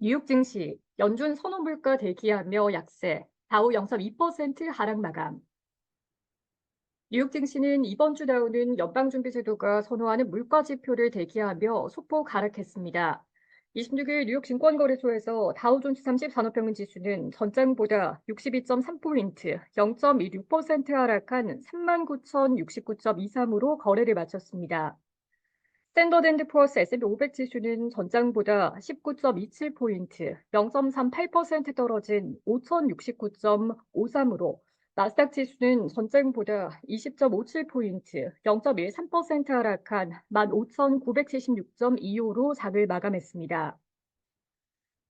뉴욕 증시, 연준 선호 물가 대기하며 약세, 다우 0.2% 하락 마감. 뉴욕 증시는 이번 주 다우는 연방준비제도가 선호하는 물가 지표를 대기하며 소폭 하락했습니다. 26일 뉴욕 증권거래소에서 다우존스 30 산업평균 지수는 전장보다 62.3포인트, 0.16% 하락한 39,069.23으로 거래를 마쳤습니다. 스탠더드앤드푸어스 S&P 500 지수는 전장보다 19.27포인트, 0.38% 떨어진 5,069.53으로 나스닥 지수는 전장보다 20.57포인트, 0.13% 하락한 15,976.25로 장을 마감했습니다.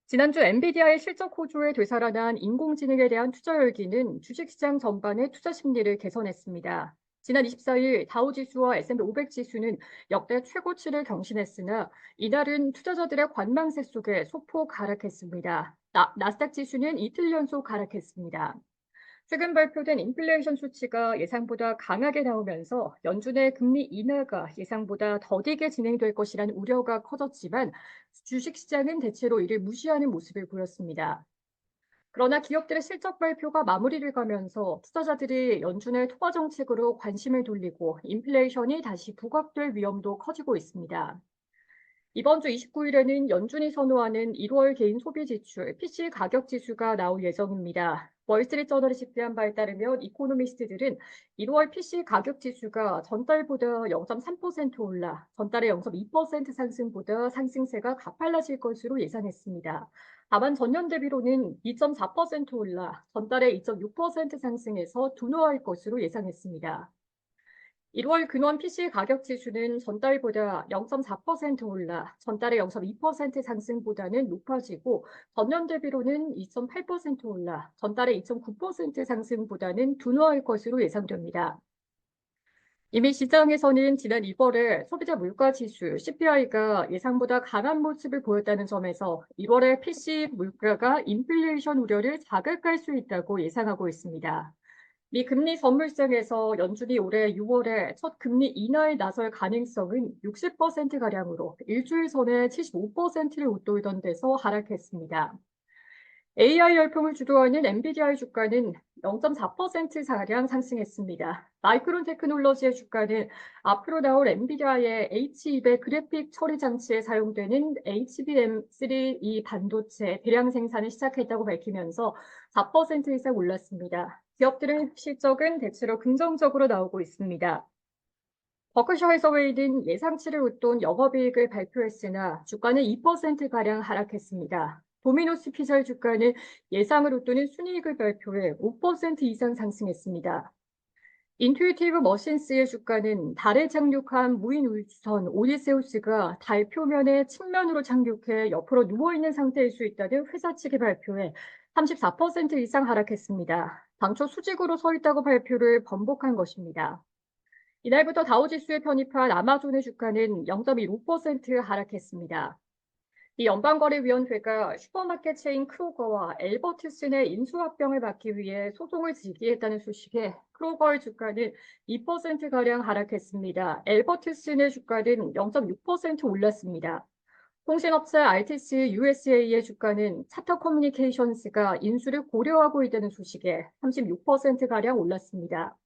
지난주 엔비디아의 실적 호조에 되살아난 인공지능에 대한 투자 열기는 주식시장 전반의 투자 심리를 개선했습니다. 지난 24일 다우지수와 S&P 500 지수는 역대 최고치를 경신했으나 이날은 투자자들의 관망세 속에 소폭 하락했습니다. 나스닥 지수는 이틀 연속 하락했습니다. 최근 발표된 인플레이션 수치가 예상보다 강하게 나오면서 연준의 금리 인하가 예상보다 더디게 진행될 것이라는 우려가 커졌지만 주식시장은 대체로 이를 무시하는 모습을 보였습니다. 그러나 기업들의 실적 발표가 마무리를 가면서 투자자들이 연준의 통화 정책으로 관심을 돌리고 인플레이션이 다시 부각될 위험도 커지고 있습니다. 이번 주 29일에는 연준이 선호하는 1월 개인 소비 지출 PC 가격 지수가 나올 예정입니다. 월스트리트저널이 집계한 바에 따르면 이코노미스트들은 1월 PC 가격 지수가 전달보다 0.3% 올라 전달의 0.2% 상승보다 상승세가 가팔라질 것으로 예상했습니다. 다만 전년 대비로는 2.4% 올라 전달의 2.6% 상승에서 둔화할 것으로 예상했습니다. 1월 근원 PC 가격 지수는 전달보다 0.4% 올라 전달의 0.2% 상승보다는 높아지고 전년 대비로는 2.8% 올라 전달의 2.9% 상승보다는 둔화할 것으로 예상됩니다. 이미 시장에서는 지난 2월에 소비자 물가 지수 CPI가 예상보다 강한 모습을 보였다는 점에서 1월에 PC 물가가 인플레이션 우려를 자극할 수 있다고 예상하고 있습니다. 미 금리 선물상에서 연준이 올해 6월에 첫 금리 인하에 나설 가능성은 60%가량으로 일주일 전에 75%를 웃돌던 데서 하락했습니다. AI 열풍을 주도하는 엔비디아의 주가는 0.4%가량 상승했습니다. 마이크론 테크놀로지의 주가는 앞으로 나올 엔비디아의 H200 그래픽 처리 장치에 사용되는 HBM3E 반도체 대량 생산을 시작했다고 밝히면서 4% 이상 올랐습니다. 기업들의 실적은 대체로 긍정적으로 나오고 있습니다. 버크셔 해서웨이는 예상치를 웃돈 영업이익을 발표했으나 주가는 2%가량 하락했습니다. 도미노스 피자의 주가는 예상을 웃도는 순이익을 발표해 5% 이상 상승했습니다. 인투이티브 머신스의 주가는 달에 착륙한 무인 우주선 오디세우스가 달 표면에 측면으로 착륙해 옆으로 누워있는 상태일 수 있다는 회사 측의 발표에 34% 이상 하락했습니다. 당초 수직으로 서 있다고 발표를 번복한 것입니다. 이날부터 다우지수에 편입한 아마존의 주가는 0.15% 하락했습니다. 이 연방거래위원회가 슈퍼마켓 체인 크로거와 엘버트슨의 인수합병을 막기 위해 소송을 제기했다는 소식에 크로거의 주가는 2%가량 하락했습니다. 엘버트슨의 주가는 0.6% 올랐습니다. 통신업체 알티스 USA의 주가는 차터 커뮤니케이션스가 인수를 고려하고 있다는 소식에 36%가량 올랐습니다.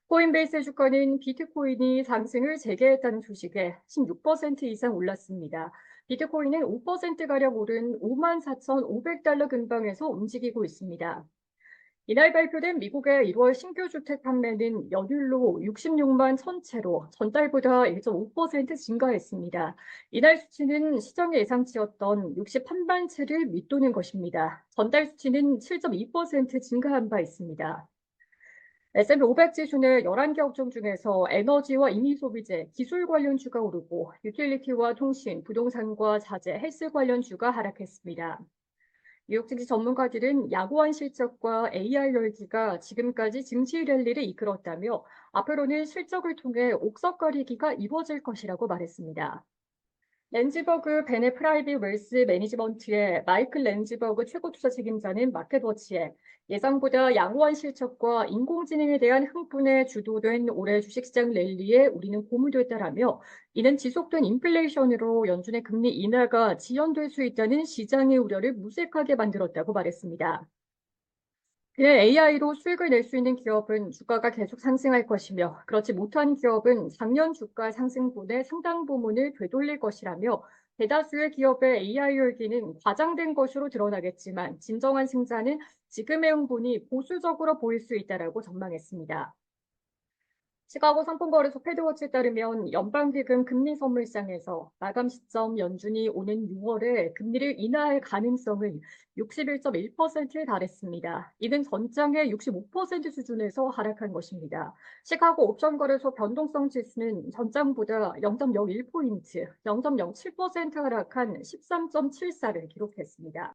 코인베이스 주가는 비트코인이 상승을 재개했다는 소식에 16% 이상 올랐습니다. 비트코인은 5%가량 오른 54,500달러 근방에서 움직이고 있습니다. 이날 발표된 미국의 1월 신규 주택 판매는 연율로 66만 1,000채로 전달보다 1.5% 증가했습니다. 이날 수치는 시장의 예상치였던 61만 채를 밑도는 것입니다. 전달 수치는 7.2% 증가한 바 있습니다. S&P 500 지수는 11개 업종 중에서 에너지와 임의소비재, 기술 관련 주가 오르고 유틸리티와 통신, 부동산과 자재, 헬스 관련 주가 하락했습니다. 뉴욕 증시 전문가들은 양호한 실적과 AI 열기가 지금까지 증시 랠리를 이끌었다며 앞으로는 실적을 통해 옥석가리기가 이루어질 것이라고 말했습니다. 렌즈버그 베네 프라이빗 웰스 매니지먼트의 마이클 렌즈버그 최고 투자 책임자는 마켓워치에 예상보다 양호한 실적과 인공지능에 대한 흥분에 주도된 올해 주식시장 랠리에 우리는 고무됐다라며, 이는 지속된 인플레이션으로 연준의 금리 인하가 지연될 수 있다는 시장의 우려를 무색하게 만들었다고 말했습니다. 그는 AI로 수익을 낼 수 있는 기업은 주가가 계속 상승할 것이며, 그렇지 못한 기업은 작년 주가 상승분의 상당 부분을 되돌릴 것이라며, 대다수의 기업의 AI 열기는 과장된 것으로 드러나겠지만 진정한 승자는 지금의 흥분이 보수적으로 보일 수 있다라고 전망했습니다. 시카고 상품거래소 패드워치에 따르면 연방기금 금리 선물상에서 마감 시점 연준이 오는 6월에 금리를 인하할 가능성은 61.1%에 달했습니다. 이는 전장의 65% 수준에서 하락한 것입니다. 시카고 옵션거래소 변동성 지수는 전장보다 0.01포인트, 0.07% 하락한 13.74를 기록했습니다.